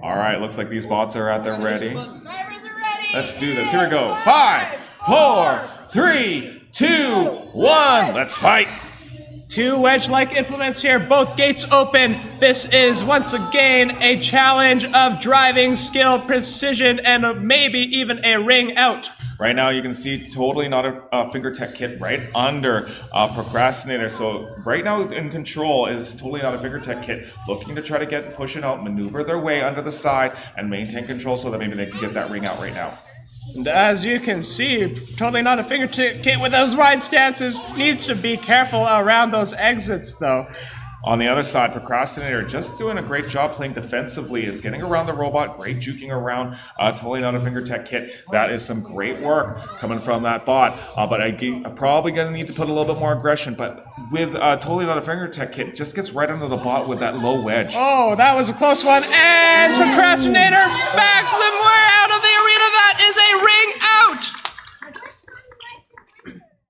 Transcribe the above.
All right, looks like these bots are at their ready. Drivers are ready. Let's do this. Here we go. 5, 4, 3, 2, 1. Let's fight. Two wedge-like implements here, both gates open. This is, once again, a challenge of driving skill, precision, and maybe even a ring out. Right now, you can see totally not a FingerTech Kit right under Procrastinator. So right now in control is totally not a FingerTech Kit, looking to try to push it out, maneuver their way under the side, and maintain control so that maybe they can get that ring out right now. And as you can see, totally not a FingerTech Kit with those wide stances. Needs to be careful around those exits, though. On the other side, Procrastinator just doing a great job playing defensively, is getting around the robot, great juking around, totally not a FingerTech Kit. That is some great work coming from that bot, but I'm probably going to need to put a little bit more aggression, but with totally not a FingerTech Kit, just gets right under the bot with that low wedge. Oh, that was a close one, and Procrastinator